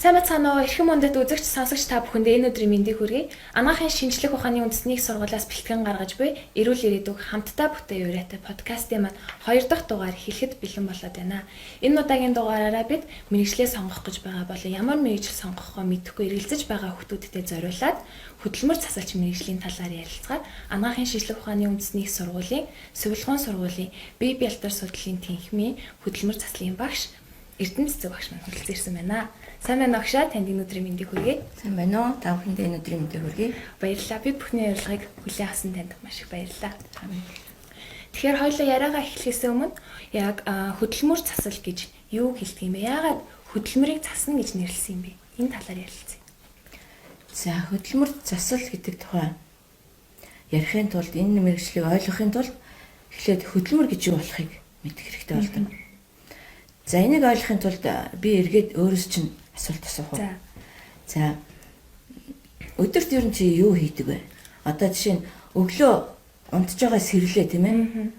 Сайн бацгаана уу? Эрхэм мөндөд үзэгч сонсогч та бүхэнд энэ өдрийн мэндийг хүргэе. Анагаахын шинжлэх ухааны үндэсний сургуулиас бэлтгэн гаргаж буй Эрүүл ирээдүг хамтдаа бүтээн ураатай подкастын маань 2 дахь дугаар хэлэхэд бэлэн болоод байна. Энэ удаагийн дугаараараа бид мэргэжлээ сонгох гэж байгаа болон ямар мэргэжил сонгохоо мэдэхгүй эргэлзэж байгаа хүмүүсттэй зориулаад хөдөлмөр засалч мэргэжлийн талаар ярилцгаар анагаахын шинжлэх ухааны үндэсний сургуулийн Сувилгон сургуулийн бие бэлтэр судлалын тэнхимийн хөдөлмөр заслын багш Эрдэнэс Зөв багш маань хүрэлцэн байна. Сайн байна уу агшаа? Танд энэ өдрийн мэндийг хүргэе. Сайн байна уу? Та бүхэндээ энэ өдрийн мэндийг хүргэе. Баярлалаа. Би бүхний ярилцлагыг хүлээн авсан танд маш их баярлалаа. Тэгэхээр хоёулаа яриагаа эхлэхээс өмнө яг хөдөлмөр засал гэж юу хэлдэг юм бэ? Яагаад хөдөлмөрийг засна гэж нэрлэсэн юм бэ? Энэ талаар ярилцъя. За, хөдөлмөр засал гэдэг тухай ярихын тулд энэ мэргэжлийг ойлгохын тулд эхлээд хөдөлмөр гэж юу болохыг мэдэх хэрэгтэй болдог. За, энийг ойлгохын тулд би эргээд өөрөөс чинь асуулт асуух уу? За. Өдөрт ер нь чи юу хийдэг вэ? Одоо жишээ нь өглөө унтж байгаа сэрлээ тийм ээ.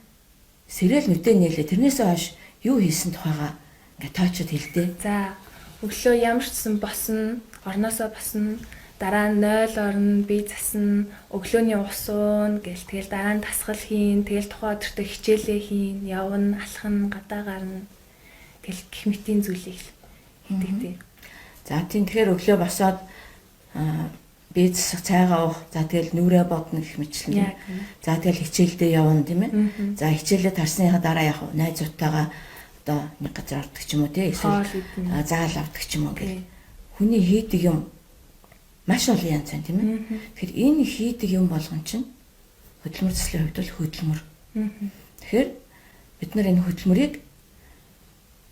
Сэрэл нүдэн нээлээ. Тэрнээсээ хойш юу хийсэн тухайгаа ингээд тоочод хэлдэ. За, өглөө ямар ч сан босно, орноосоо босно, дараа нь 0 орно, бие засна, өглөөний ус уун гэл тэгэл дараа нь дасгал хийн, тэгэл тухайн өдөртөө хичээлээ хийн, явна, алхна, гадаа гарна. Тэгэл гэх мэтийн зүйлийг хийдэг тийм. За тийм тэгэхээр өглөө босоод бие засах цайгаа уух. За тэгэл нүрээ бодно гэх мэтлэн. За тэгэл хичээлдээ явна тийм ээ. За хичээлээ тарсныхаа дараа яг найзуудтайгаа одоо нэг газар ордог ч юм уу тийм эсвэл заал авдаг ч юм уу гэх. Хүний хийдэг юм маш олон янз байна тийм ээ. Тэгэхээр энэ хийдэг юм болгон чинь хөдөлмөр заслын хувьд бол хөдөлмөр. Тэгэхээр бид нар энэ хөдөлмөрийг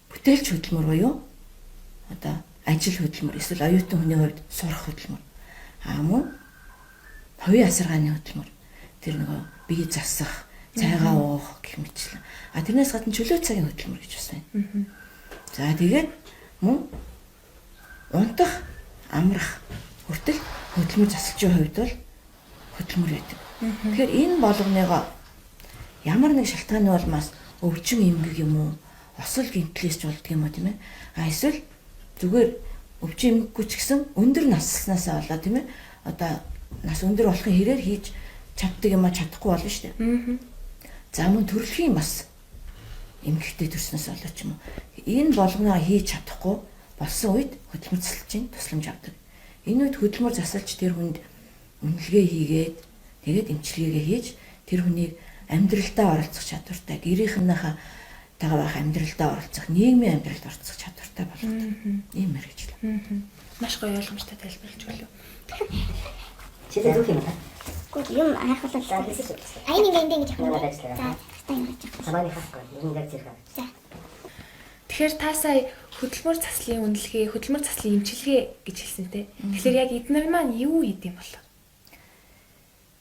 бүтээлч хөдөлмөр буюу одоо ажил хөдөлмөр эсвэл оюутан хүний хувьд сурах хөдөлмөр. Мөн хувийн асаргааны хөдөлмөр. Тэр нөгөө бие засах, цайгаа уух гэх мэтлэн. Тэрнээс гадна чөлөө цагийн хөдөлмөр гэж бас байна. За тэгээд мөн унтах, амрах хүртэл хөдөлмөр засалчийн хувьд бол хөдөлмөр байдаг. Тэгэхээр энэ болгоныгоо ямар нэг шалтгааны улмаас өвчин эмгэг юм уу, осол гэмтлээс ч болдго юм уу тийм ээ. Эсвэл зүгээр өвчин эмгэггүй ч гэсэн өндөр наснасаа болоо тийм ээ. Одоо нас өндөр болохын хэрээр хийж чаддаг юм а чадахгүй болно шүү дээ. За мөн төрөлхийн бас эмгэгтэй төрснөөс болоо ч юм уу. Энэ болгоноо хийж чадахгүй болсон үед хөдөлмөр засалчийн тусламж авдаг. Энэ үед хөдөлмөр засалч тэр хүнд үнэлгээ хийгээд тэгээд эмчилгээгээ хийж тэр хүнийг амьдралдаа оролцох чадвартай, гэрийнхнийхээ тагаах амьдралдаа оролцох, нийгмийн амьдралд оролцох чадвартай болгодог. Ийм мэргэжил. Маш гоё ойлгомжтой тайлбарлаж өглөө. Чи зөв юм байна. Гэхдээ юм хайхвал айн ингэ ингэж явах юм. За, та юм гэж явах. Саманы хаахгүй. Юм яг зэрэг. За. Тэгэхээр та сая хөдөлмөр заслын үнэлгээ, хөдөлмөр заслын эмчилгээ гэж хэлсэн те. Тэгэхээр яг эдгээр маань юу хийдэм бол?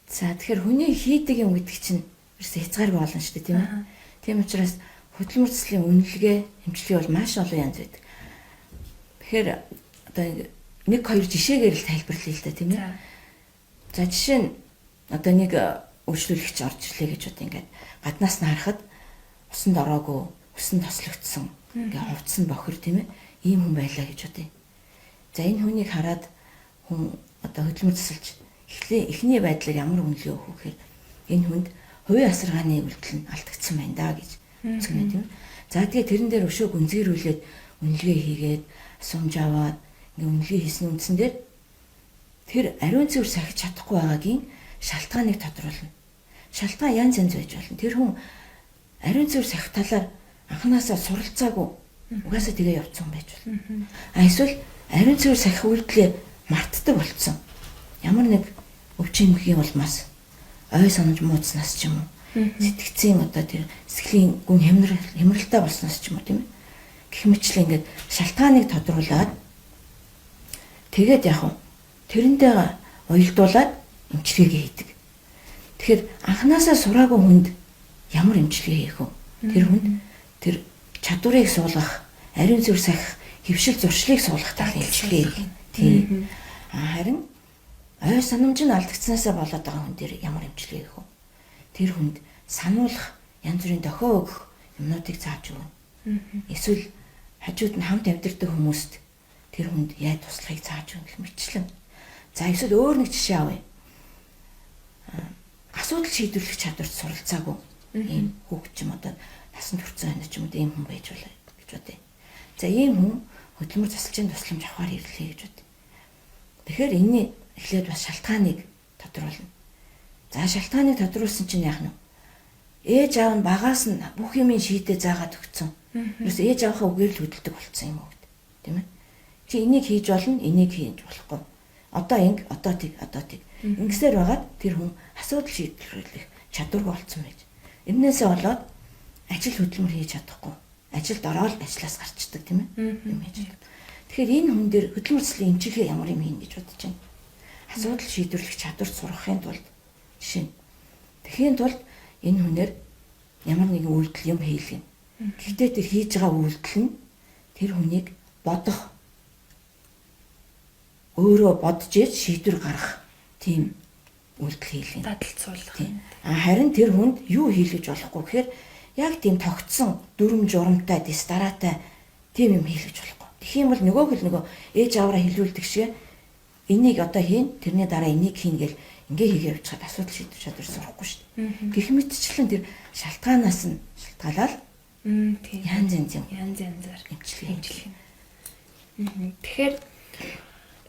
За тэгэхээр хүний хийдэг юм гэдэг чинь ерөөсөө хязгааргүй болно шүү дээ тийм ээ. Тийм учраас хөдөлмөр заслын үнэлгээ, эмчилгээ бол маш олон янз байдаг. Тэгэхээр одоо нэг хоёр жишээгээр л тайлбарлая л да тийм ээ. За жишээ нь одоо нэг үйлчлүүлэгч орж ирлээ гэж бод ингээд гаднаас нь харахад усанд ороогүй, усан тослогдсон, ингээд хувцсан бохир тийм ээ. Ийм хүн байлаа гэж бодъё. За энэ хүнийг хараад хүн одоо хөдөлмөр засалж эхний байдлаар ямар үнэлгээ өгөх вэ гэхээр энэ хүнд хувийн асаргааны үйлдэл нь алдагдсан байна да гэж үзгэнэ тийм. За тэгээ тэрэн дээр өшөө гүнзгийрүүлээд үнэлгээ хийгээд асуумж аваад ингээ үнэлгээ хийсний үндсэн дээр тэр ариун цэвэр сахиж чадахгүй байгаагийн шалтгааныг тодруулна. Шалтгаан янз янз байж болно. Тэр хүн ариун цэвэр сахих талаар анханасаа суралцаагүй угаасаа тэгээ явцсан байж болно. Эсвэл ариун цэвэр сахих үйлдэлээ мартдаг болцсон. Ямар нэг өвчин эмгэгийн улмаас ой санаж муудснаас ч юм уу сэтгцийн одоо тэр сэтгэлийн гүн хямралтай болсноос ч юм уу тийм ээ. Гэх мэтлээ ингээд шалтгааныг тодруулаад тэгээд яг нь тэрэндээ уялдуулаад эмчилгээгээ хийдэг. Тэгэхээр анханасаа сураагүй хүнд ямар эмчилгээ хийх вэ? Тэр хүнд тэр чадварыг суулгах, ариун цэвэр сахих, хөвшил зуршлыг суулгах талын эмчилгээ хийх. Тийм. Харин ой санамж нь алдагдсанаасаа болоод байгаа хүн дээр ямар эмчилгээ хийх вэ? Тэр хүнд сануулах, янз бүрийн дохио өгөх юмнуудыг зааж өгнө. Эсвэл хажууд нь хамт амьдардаг хүмүүст тэр хүнд яаж туслахыг зааж өгөх мэтчлэн. За эсвэл өөр нэг жишээ авъя. Асуудал шийдвэрлэх чадварт суралцаагүй ийм хүүхэд ч юм одоо насан туршсан хань ч юм уу ийм хүн байж болно гэж бодъё. За ийм хүн хөдөлмөр засалчийн тусламж авахар ирлээ гэж бодъё. Тэгэхээр энэний эхлээд бас шалтгааныг тодруулна. За шалтгааныг тодруулсан чинь яах нь вэ? Ээж аав нь багаас нь бүх юмыг шийдээ заагаад өгсөн. Юус ээж аавынхаа үгээр л хөдөлдөг болсон юм уу гэдэг. Тийм ээ. Чи энийг хийж болно, энийг хийж болохгүй. Одоо ингэ, одоо тийг. Ингэсээр байгаад тэр хүн асуудал шийдвэрлэх чадваргүй болсон байж. Эннээсээ болоод ажил хөдөлмөр хийж чадахгүй. Ажилд ороод ажлаас гарчдаг тийм ээ. Юм хийж байна. Тэгэхээр энэ хүн дээр хөдөлмөр заслын эмчилгээ ямар юм хийн гэж бодож байна. Асуудал шийдвэрлэх чадвар сурахын тулд жишээ нь тэхийн тулд энэ хүнээр ямар нэгэн үйлдэл юм хийлгэн. Гэхдээ тэр хийж байгаа үйлдэл нь тэр хүнийг бодох өөрөө бодож иж шийдвэр гаргах тийм үйлдэл хийлгэн. Дадал цуулах. Харин тэр хүнд юу хийлгэж болохгүй гэхээр яг тийм тогтсон дүрм журамтай дистаратай тийм юм хийлгэж болохгүй. Тэгэх юм бол нөгөө ээж аваараа хэлүүлдэг шиг энийг одоо хийн, тэрний дараа энийг хийн гэл ингээ хийгээ явчихад асуудал шийдвэр чадвар сурахгүй шүү дээ. Гэх мэтчлэн тэр шалтгаанаас нь шалтгаалаад янз янзаар эмчилгээ. Тэгэхээр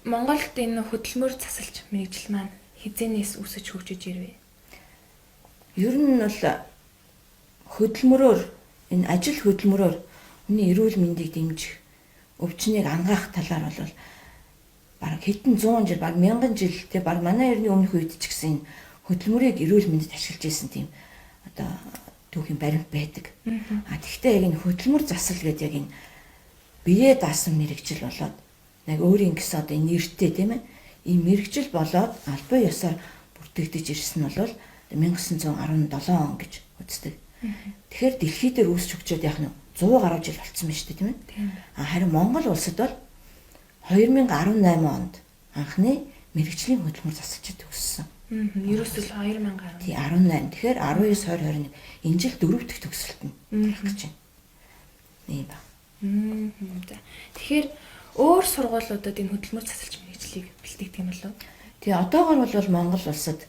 Монголд энэ хөдөлмөр засалч мэргэжил маань хизээнээс үсэж хөгжиж ирвэ. Ер нь бол хөдөлмөрөөр энэ ажил хөдөлмөрөөр хүний эрүүл мэндийг дэмжих, өвчнийг ангаах талаар бол бараг хэдэн 100 жил, бараг 1000 жил те бараг манай эртний өмнөх үед ч гэсэн энэ хөдөлмөрийг эрүүл мэндэд ашиглаж исэн тийм одоо түүхийн баримт байдаг. Тэгэхдээ яг энэ хөдөлмөр засал гэдэг яг энэ бие даасан мэрэгжил болоод яг өөрийн гэсэн одоо нэртэй тийм ээ ийм мэрэгжил болоод албан ёсоор бүртгэгдэж ирсэн нь бол 1917 он гэж үздэг. Тэгэхээр дэлхий дээр үүсч хөгжөөд яг нь 100 гаруй жил болцсон байна шүү дээ тийм ээ. Харин Монгол улсад бол 2018 онд анхны мэрэгжлийн хөдөлмөр засалчид төгссөн. Ерөөсөө 2018. Тий 18. Тэгэхээр 19 20 21 энэ жил 4 дахь төгсөлт нь гарах гэж байна. Ийм ба. Тэгэхээр өөр сургуулиудад энэ хөдөлмөр засалч мэргэжлийг бэлтгэдэг юм болов уу? Тэгээ одоогор бол Монгол улсад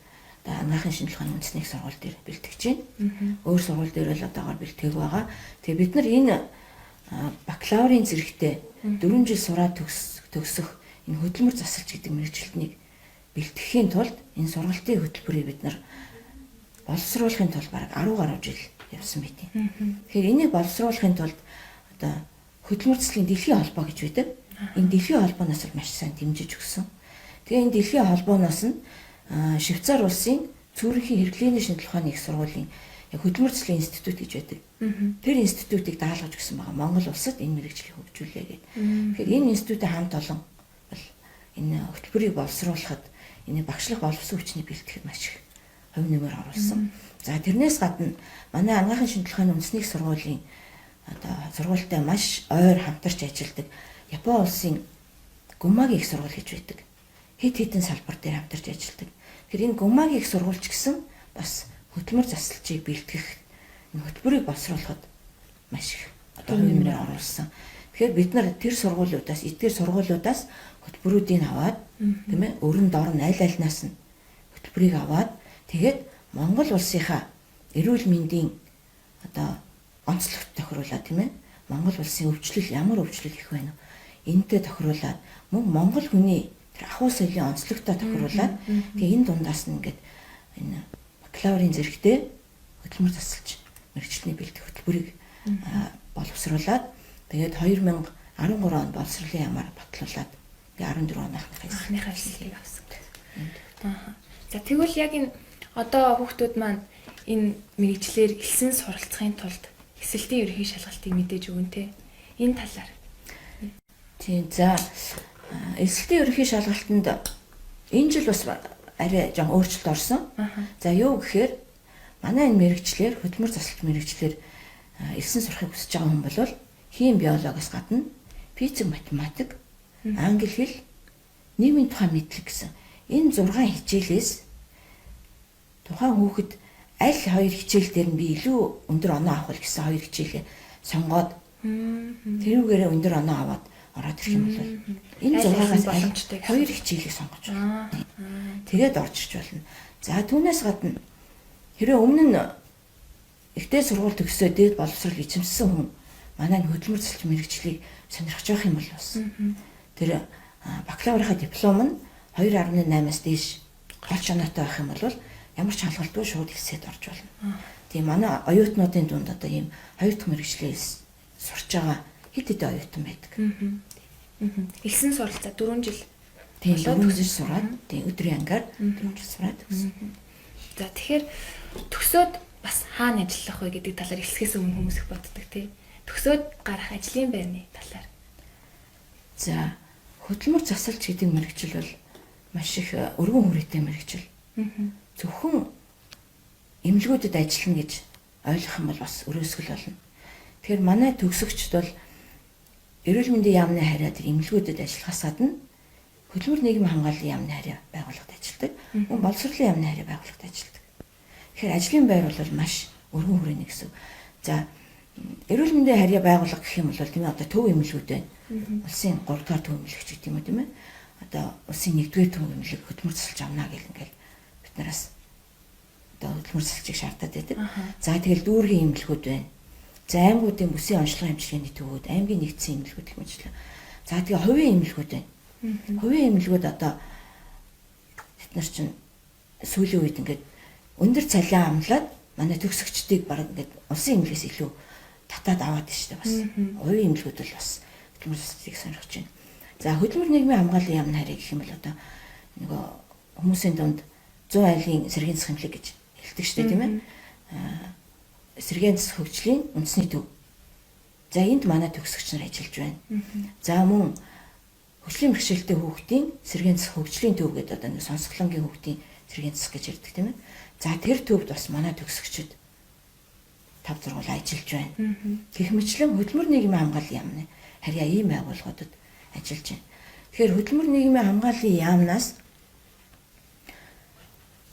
анагаахын шинжилгээ ухааны үндэсний сургууль дээр бэлтгэж байна. Өөр сургууль дээр л одоогор бэлтгэж байгаа. Тэгээ бид нар энэ бакалаврын зэрэгтээ 4 жил сураад төгсөх энэ хөдөлмөр засалч гэдэг мэргэжилтнийг бэлтгэхийн тулд энэ сургалтын хөтөлбөрийг бид нар боловсруулахын тулд бараг 10 гаруй жил явсан байт. Тэгэхээр энийг боловсруулахын тулд одоо хөдөлмөр заслын дэлхийн холбоо гэж байдаг. Энэ дэлхийн холбооноос маш сайн дэмжиж өгсөн. Тэгээ энэ дэлхийн холбооноос нь Швейцар улсын Цюрихийн хэрэглээний шинжилгээ ухааны их сургуулийн хөдөлмөр заслын институт гэж байдаг. Тэр институтыг даалгаж өгсөн байгаа. Монгол улсад энэ мэргэжлийг хөгжүүлээ гэдэг. Тэгэхээр энэ институтийн хамт олон бол энэ хөтөлбөрийг боловсруулахад энэ багшлах боловсон хүчний бэлтгэхэд маш их хувь нэмэр оруулсан. За тэрнээс гадна манай анагаахын шинжилгээ ухааны үндэсний сургуулийн одоо сургуультай маш ойр хамтарч ажилладаг Япон улсын Гумагийн их сургууль гэж байдаг. Хэд хэдэн салбар дээр хамтарч ажилладаг. Тэгэхээр энэ Гумагийн их сургуульч гэсэн бас хөдөлмөр засалчийг бэлтгэх хөтөлбөрийг боловсруулахад маш их одоо хувь нэмэр оруулсан. Тэгэхээр бид нар тэр сургуулиудаас, эдгээр сургуулиудаас хөтөлбөрүүдийг аваад тийм ээ өрн дорн аль альнаас нь хөтөлбөрийг аваад тэгээд Монгол улсынхаа эрүүл мэндийн одоо онцлогт тохируулаад тийм ээ Монгол улсын өвчлөл ямар өвчлөл их байна вэ? Энэтэй тохируулаад мөн Монгол хүний тэр ахуй соёлын онцлогтой тохируулаад тэгээ энэ дундаас нь ингээд энэ бакалаврын зэрэгтээ хөдөлмөр засалч мэргэжилтний бэлтгэх хөтөлбөрийг боловсруулад тэгээд 2013 онд боловсролын ямаар батлуулаад ингээ 14 оныхаа хэсгийг авсан. За тэгвэл яг энэ одоо хүүхдүүд маань энэ мэргэжлэр элсэн суралцахын тулд эсэлтийн ерөнхий шалгалтыг мэдээж өгөн тэ. Энэ талаар. Тийм за эсэлтийн ерөнхий шалгалтанд энэ жил бас арай жоо өөрчлөлт орсон. За юу гэхээр манай энэ мэргэжлэр хөдөлмөр засалт мэргэжлэр элсэн сурахыг хүсэж байгаа хүн бол хим биологоос гадна физик, математик, англи хэл, нийгмийн тухай мэдлэг гэсэн энэ 6 хичээлээс тухайн хүүхэд аль хоёр хичээл дээр нь би илүү өндөр оноо авах гэсэн хоёр хичээлээ сонгоод тэрүүгээрээ өндөр оноо аваад ороод ирэх юм бол энэ Аль аль 6-аас боломжтой гэсэн. 2 хичээлийг сонгож байна. Тэгээд орж ирж болно. За түүнээс гадна хэрэв өмнө нь ихтэй сургууль төгсөөд дээд боловсрол эзэмссэн хүн манай хөдөлмөр засалч мэрэгчлийг сонирхож явах юм бол бас тэр бакалаврынхаа диплом нь 2.8-аас дээш гол чанартай байх юм бол ямар ч хангалтгүй шууд ихсээд орж болно. Тийм манай оюутнуудын дунд одоо ийм хоёр дахь мэрэгчлээ сурч байгаа хэд хэдэн оюутан байдаг. Элсэн суралцаа 4 жил. Тийм 4 жил сураад тийм өдрийн ангаар 4 жил сураад өгсөн. За тэгэхээр төгсөөд бас хаана ажиллах вэ гэдэг талаар эхлэхээс өмнө хүмүүс их боддог тий. Төгсөөд гарах ажлын байрны талаар. За хөдөлмөр засалч гэдэг мэрэгжил бол маш их өргөн хүрээтэй мэрэгжил. Зөвхөн эмнэлгүүдэд ажиллана гэж ойлгох юм бол бас өрөөсгөл болно. Тэгэхээр манай төгсөгчд бол эрүүл мэндийн яамны харьяа тэр эмнэлгүүдэд ажиллахаас гадна хөдөлмөр нийгмийн хамгааллын яамны харьяа байгууллагад ажилладаг. Мөн боловсролын яамны харьяа байгууллагад ажилладаг. Тэгэхээр ажлын байр бол маш өргөн хүрээний гэсэн. За эрүүл мэндийн харьяа байгууллага гэх юм бол тийм ээ одоо төв эмнэлгүүд байна. Улсын 3 дугаар төв эмнэлэг ч гэдэг юм уу тийм ээ. Одоо улсын 1-р төв эмнэлэг хөдөлмөр засалж авна гэл ингээл бид нараас одоо хөдөлмөр засалчийг шаардаад байдаг. За тэгэл дүүргийн эмнэлгүүд байна. За аймагуудын бүсийн онцлогын хэмжлэгээний төвүүд, аймгийн нэгдсэн эмнэлгүүд гэх мэт. За тэгээ хувийн эмнэлгүүд байна. Хувийн эмнэлгүүд одоо бид нар чинь сүүлийн үед ингээд өндөр цалин амлаад манай төгсөгчдийг баг ингээд улсын эмнэлгээс илүү татаад аваад штэ бас. Хувийн эмнэлгүүд бол бас хөдөлмөр засалчийг сонирхож байна. За хөдөлмөр нийгмийн хамгааллын яамны харьяа гэх юм бол одоо нөгөө хүмүүсийн дунд 100 айлын сэргийн засах эмнэлэг гэж хэлдэг штэ тийм ээ. Сэргийн засах хөгжлийн үндэсний төв. За энд манай төгсөгч нар ажиллаж байна. За мөн хөгжлийн бэрхшээлтэй хүүхдийн сэргийн засах хөгжлийн төв гэдэг одоо нэг сонсголонгийн хүүхдийн сэргийн засах гэж ярьдаг тийм ээ. За тэр төвд бас манай төгсөгчд 5 сургууль ажиллаж байна. Гэх мэтлэн хөдөлмөр нийгмийн хамгааллын яамны харьяа ийм байгууллагуудад ажиллаж байна. Тэгэхээр хөдөлмөр нийгмийн хамгааллын яамнаас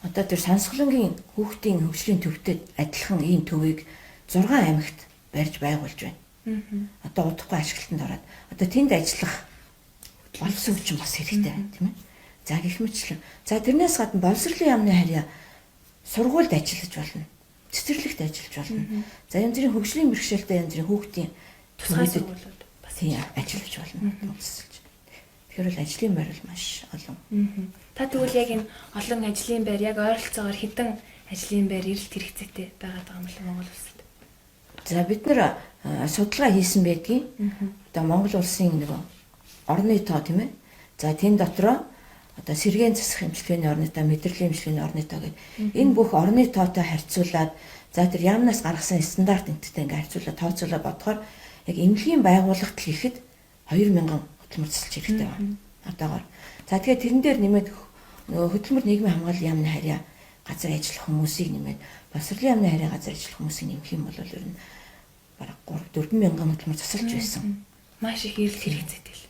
одоо тэр сонсголонгийн хүүхдийн хөгжлийн төвтэй адилхан ийм төвийг 6 аймагт барьж байгуулж байна. Одоо удахгүй ашиглалтанд ороод одоо тэнд ажиллах болсон хүчин бас хэрэгтэй байна тийм ээ. За гэх мэтлэн. За тэрнээс гадна боловсролын яамны харьяа сургуульд ажиллаж болно. Цэцэрлэгт ажиллаж болно. За янз бүрийн хөгжлийн бэрхшээлтэй янз бүрийн хүүхдийн тусгай сургуулиуд бас ажиллаж болно. Тэгэхээр бол ажлын байр бол маш олон. Та тэгвэл яг энэ олон ажлын байр яг ойролцоогоор хэдэн ажлын байр эрэлт хэрэгцээтэй байгаад байгаа юм бол Монгол улсад. За бид нар судалгаа хийсэн байдгийг. Одоо Монгол улсын нэг орны тоо тийм ээ. За тэн дотроо одоо сэргийн засах эмчилгээний орны тоо, мэдрэлийн эмчилгээний орны тоо гэдэг энэ бүх орны тоотой харьцуулаад за тэр яамнаас гаргасан стандарт энэтэй ингээ харьцуулаад тооцоолоод бодохоор яг эмнэлгийн байгууллагт хийхэд 2000 хөдөлмөр засалч хэрэгтэй байна. Одоогоор. За тэгэхээр тэрэн дээр нэмээд хөдөлмөр нийгмийн хамгааллын яамны харьяа газар ажиллах хүмүүсийг нэмээд боловсролын яамны харьяа газар ажиллах хүмүүсийг нэмэх юм бол ер нь бараг 3-4 мянган хөдөлмөр засалж байсан. Маш их эрэлт хэрэгцээтэй л.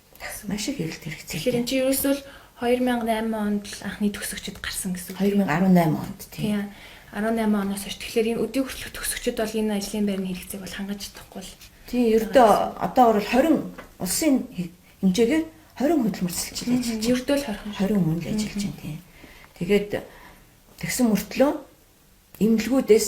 Маш их эрэлт хэрэгцээтэй. Тэгэхээр энэ чинь ерөөсөө 2008 онд л анхны төгсөгчд гарсан гэсэн үг. 2018 онд тийм. 18 оноос хойш тэгэхээр энэ өдөө хүртэлх төгсөгчд бол энэ ажлын байрны хэрэгцээг бол хангаж чадахгүй л. Тийм ердөө одоогор бол 20 улсын хэмжээгээр 20 хөдөлмөр засалч ажиллаж байна. Ердөө л 20 мөн л ажиллаж байна тийм. Тэгээд тэгсэн мөртлөө эмнэлгүүдээс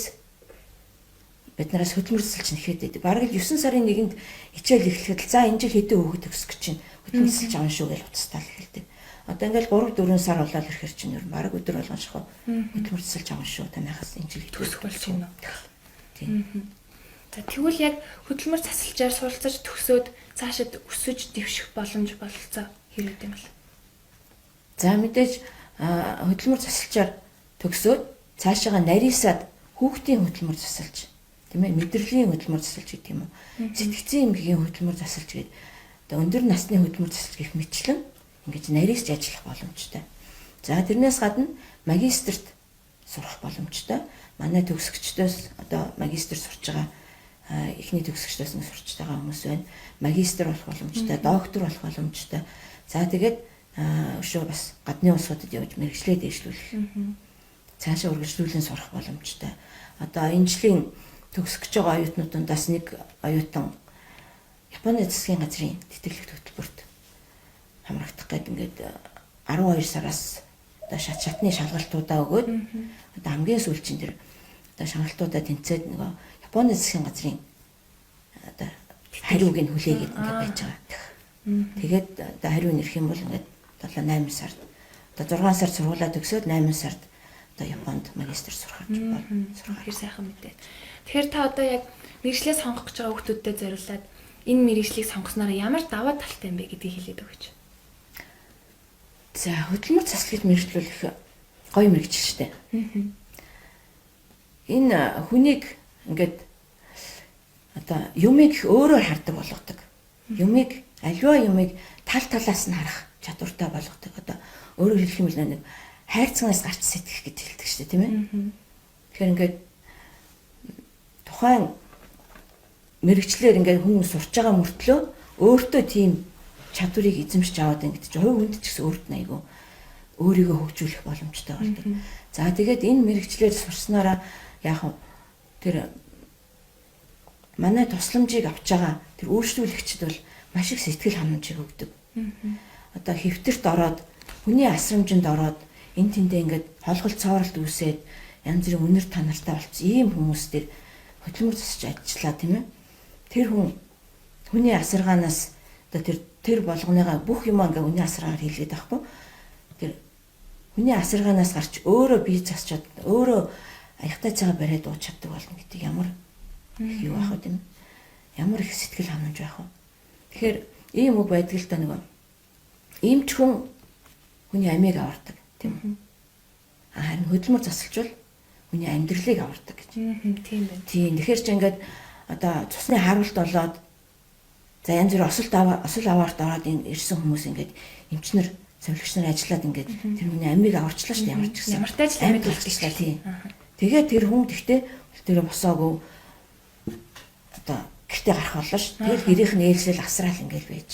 биднээс хөдөлмөр засалч нэхэд байдаг. Бараг л 9 сарын 1-нд хичээл эхлэхэд за энэ жил хэдэн хүүхэд төгсөх гэж чинь хөдөлмөр засалч авна шүү гэж уцтаал хэлдэг. Одоо ингээл 3-4 сар болоод ирэхэр чинь ер нь бараг өдөр болгон шахав хөдөлмөр засалч авна шүү танайхаас энэ жил төгсөх болж байна уу? Тийм. За тэгвэл яг хөдөлмөр засалчаар суралцаж төгсөөд цаашид өсөж дэвших боломж бололцоо хэрэг юм бол. За мэдээж хөдөлмөр засалчаар төгсөөд цаашаага нарийсаад хүүхдийн хөдөлмөр засалж тийм ээ мэдрэлийн хөдөлмөр засалж гэдэг юм уу. Сэтгцийн эмгэгийн хөдөлмөр засалж гэдэг одоо өндөр насны хөдөлмөр засалж гэх мэтлэн ингэж нарийсж ажиллах боломжтой. За тэрнээс гадна магистрт сурах боломжтой. Манай төгсөгчдөөс одоо магистр сурч байгаа эхний төгсөгчдөөс нь сурч байгаа хүмүүс байна. Магистр болох боломжтой, доктор болох боломжтой. За тэгээд өшөө бас гадны улсуудад явж мэргэжлээ дэвшлүүлэх. Цаашаа үргэлжлүүлэн сурах боломжтой. Одоо энэ жилийн төгсөж байгаа оюутнуудаас нэг оюутан Японы засгийн газрын тэтгэлэгт хөтөлбөрт хамрагдах гээд ингээд 12 сараас одоо шатны шалгалтуудаа өгөөд одоо хамгийн сүүлчийн тэр одоо шалгалтуудаа тэнцээд нөгөө Японы засгийн газрын одоо хариуг нь хүлээгээд ингээд байж байгаа. Тэгээд одоо хариу нэрх юм бол ингээд 7-8 сард одоо 6 сард сургуулаа төгсөөд 8 сард одоо Японд магистр сурах гэж байна. Хэр сайхан мэдээ. Тэгэхээр та одоо яг мэргэжлээ сонгох гэж байгаа хүүхдүүдэд зориулаад энэ мэргэжлийг сонгосноор ямар даваа талтай юм бэ гэдгийг хэлээд өгөөч. За хөдөлмөр заслагт мэргэжлүүлэх гоё мэргэжил шүү дээ. Энэ хүнийг ингээд одоо юмыг өөрөөр хардаг болгодог. Юмыг аливаа юмыг тал талаас нь харах чадвартай болгодог. Одоо өөрөөр хэлэх юм бол нэг хайрцагнаас гарч сэтгэх гэж хэлдэг шүү дээ, тийм ээ. Тэгэхээр ингээд тухайн мэргэжлэр ингээд хүн сурч байгаа мөртлөө өөртөө тийм чадварыг эзэмшиж аваад ингээд хувь хүнд ч гэсэн өөрт нь айгүй өөрийгөө хөгжүүлэх боломжтой болдог. За тэгээд энэ мэргэжлэр сурснараа яг тэр манай тусламжийг авч байгаа тэр үйлчлүүлэгчд бол маш их сэтгэл ханамжийг өгдөг. Одоо хэвтэрт ороод хүний асрамжинд ороод энэ тэндээ ингээд холгол цооролт үүсээд янз бүрийн үнэр танартай болцсон ийм хүмүүс төр хөдөлмөр засаж ажиллаа тийм ээ. Тэр хүний асаргаанаас одоо тэр болгоныгаа бүх юм ингээ хүний асаргаар хийлгээд байхгүй. Тэр хүний асаргаанаас гарч өөрөө бие засчаад өөрөө аягтай цагаа бариад ууж чаддаг болно гэдэг ямар юу ах вэ тийм ээ. Ямар их сэтгэл ханамж байх вэ. Тэгэхээр ийм үг байдаг л да нөгөө ийм ч хүн хүний амийг авардаг тийм үү. Харин хөдөлмөр засалж бол хүний амьдралыг авардаг гэж. Тийм байна. Тийм. Тэгэхээр ч ингээд одоо цусны харуулт болоод за янз бүр осол аваарт ороод ирсэн хүмүүс ингээд эмчнэр цэвэрлэгч нар ажиллаад ингээд тэр хүний амийг аварчлаа шүү дээ ямар ч гэсэн. Ямар ч ажил амьд болчихлаа тийм. Тэгээд тэр хүн гэхдээ тэр босоогүй одоо гэртээ гарах боллоо ш. Тэгэл гэрийнх нь ээлжлэл асраал ингээд байж.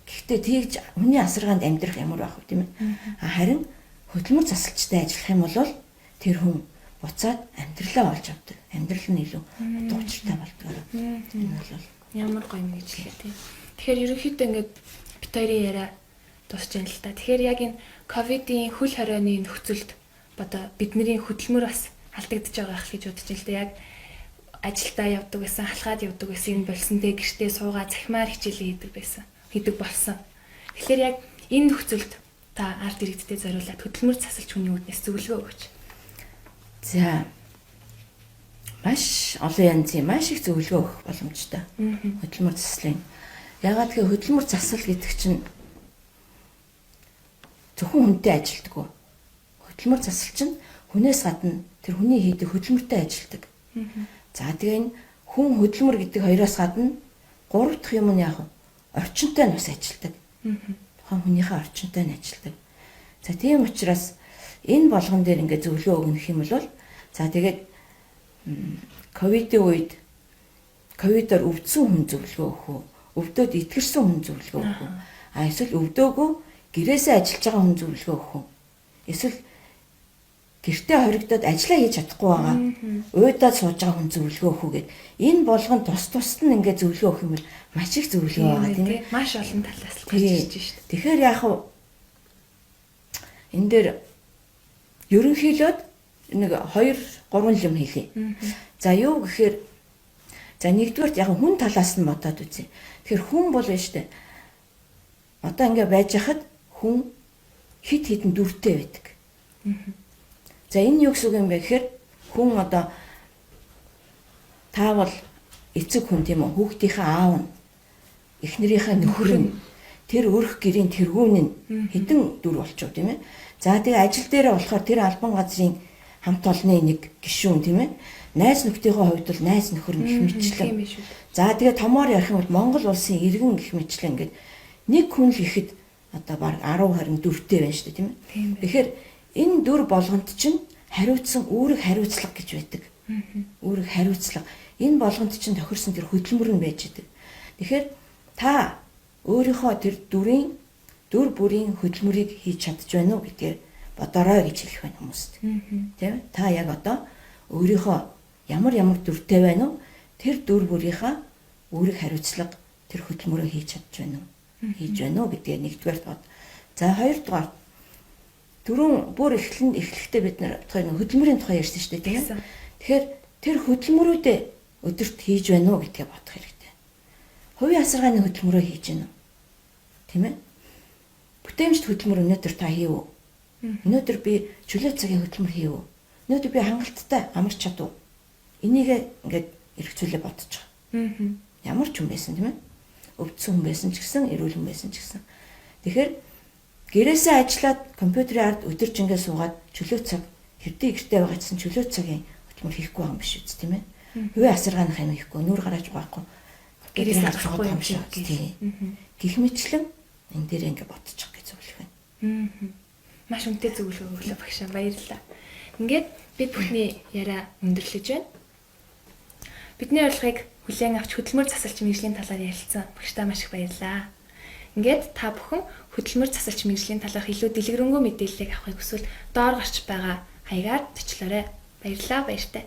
Гэхдээ тэгж хүний асаргаанд амьдрах ямар байх вэ тийм ээ. Харин хөдөлмөр засалчтай ажиллах юм бол тэр хүн буцаад амьдралаа олж авдаг. Амьдрал нь илүү утга учиртай болдог. Энэ бол ямар гоё мэргэжлээ тийм. Тэгэхээр ерөнхийдөө ингээд бит хоёрын яриа дуусч байна л та. Тэгэхээр яг энэ ковидын хөл хорионы нөхцөлд одоо бидний хөдөлмөр бас алдагдж байгаа гэж бодож байна л да. Яг ажилдаа явдаг байсан, халахад явдаг байсан, энэ болсонтэй гэртээ суугаад захимаар хичээлээ хийдэг болсон. Тэгэхээр яг энэ нөхцөлд та ард иргэдтэй зориулаад хөдөлмөр засалж хүний үүднээс зөвлөгөө өгөөч. За маш олон янзын маш их зөвлөгөө өгөх боломжтой. Хөдөлмөр заслын. Ягаад гэвэл хөдөлмөр засал гэдэг чинь зөвхөн хүнтэй ажилддаг. Хөдөлмөр засал чинь хүнээс гадна тэр хүний хийдэг хөдөлмөртэй ажилддаг. За тэгээ энэ хүн хөдөлмөр гэдэг хоёроос гадна гурав дахь юм нь яг орчинтой нь бас ажилддаг. Тухайн хүнийхээ орчинтой нь ажилддаг. За тийм учраас энэ болгон дээр ингээд зөвлөгөө өгөх юм бол за тэгээд ковидын үед ковидоор өвдсөн хүн зөвлөгөө өгөх үү? Өвдөд итгэрсэн хүн зөвлөгөө өгөх үү? Эсвэл өвдөөгүй гэрээсээ ажиллаж байгаа хүн зөвлөгөө өгөх үү? Эсвэл гэртээ хоригдоод ажиллаа хийж чадахгүй байгаа уйдаад сууж байгаа хүн зөвлөгөө өгөх үү гэд энэ болгон тус нь ингээд зөвлөгөө өгөх юм бол маш их зөвлөгөө байгаа тийм ээ. Маш олон талаас л гарч ирж байна шүү дээ. Тэгэхээр яг энэ дээр ерөнхийдөө нэг 2-3 юм хэлье. За юу гэхээр за нэгдүгээрт яг хүн талаас нь бодоод үзье. Тэгэхээр хүн бол нь штэ. Одоо ингээ байж хахад хүн хит хитэн дүртэй байдаг. За энэ юу гэсэн юм бэ гэхээр хүн одоо таавал эцэг хүн тийм үү хүүхдийнхээ аав нь эхнэрийнхээ нөхөр нь тэр өрх гэрийн тэргүүн нь хэдэн дүр болчихов тийм ээ. За тэгээ ажил дээрээ болохоор тэр албан газрын хамт олонны нэг гишүүн тийм ээ. Найз нөхдийнхөө хувьд бол найз нөхөр нь гэх мэтчлэн. За тэгээ томоор ярих юм бол Монгол улсын иргэн гэх мэтчлэн ингээд нэг хүн л ихэд одоо баг 10-20 дүртэй байна шүү дээ тийм ээ. Тэгэхээр энэ дүр болгонд чинь хариуцсан үүрэг хариуцлага гэж байдаг. Үүрэг хариуцлага. Энэ болгонд чинь тохирсон тэр хөдөлмөр нь байж идэг. Тэгэхээр та өөрийнхөө тэр дүр бүрийн хөдөлмөрийг хийж чадж байна уу гэдгээр бодорой гэж хэлэх байна хүмүүст. Тийм та яг одоо өөрийнхөө ямар дүртэй байна уу тэр дүр бүрийнхаа үүрэг хариуцлага тэр хөдөлмөрөө хийж чадж байна уу? Хийж байна уу гэдгээ нэгдүгээр тоод. За хоёрдугаар дөрөв бүр эхлэхдээ бид нар хөдөлмөрийн тухай ярьсан шүү дээ тийм ээ. Тэгэхээр тэр хөдөлмөрүүдээ өдөрт хийж байна уу гэдгээ бодох хэрэгтэй. Хувийн асаргааны хөдөлмөрөө хийж байна уу? Тийм ээ. Бүтээмжт хөдөлмөр өнөөдөр та хийв үү? Өнөөдөр би чөлөө цагийн хөдөлмөр хийв үү? Өнөөдөр би хангалттай амарч чадав. Энийг ингээд эргцүүлээ бодож байгаа. Ямар ч хүн байсан тийм ээ. Өвдсөн хүн байсан ч гэсэн, эрүүл хүн байсан ч гэсэн. Тэгэхээр гэрээсээ ажиллаад компьютерийн ард өдөрж ингээд суугаад чөлөө цаг хэвдээ гэртээ байгаа гэсэн чөлөө цагийн хөдөлмөр хийхгүй байгаа юм биш үү тийм ээ. Хувийн асаргааны юм хийхгүй, нүүр гарааж байхгүй. Гэрээс гарахгүй юм шиг тийм. Гэх мэтчлэн энэ дээр ингээд бодчих гэж зөвлөх байна. Маш үнэтэй зөвлөгөө өглөө багшаа баярлалаа. Ингээд бид бүхний яриа өндөрлөж байна. Бидний урилгыг хүлээн авч хөдөлмөр засалч мэргэжлийн талаар ярилцсан багштай маш их баярлалаа. Ингээд та бүхэн хөдөлмөр засалч мэргэжлийн талаарх илүү дэлгэрэнгүй мэдээллийг авахыг хүсвэл доор гарч байгаа хаягаар зочлоорой. Баярлалаа баяртай.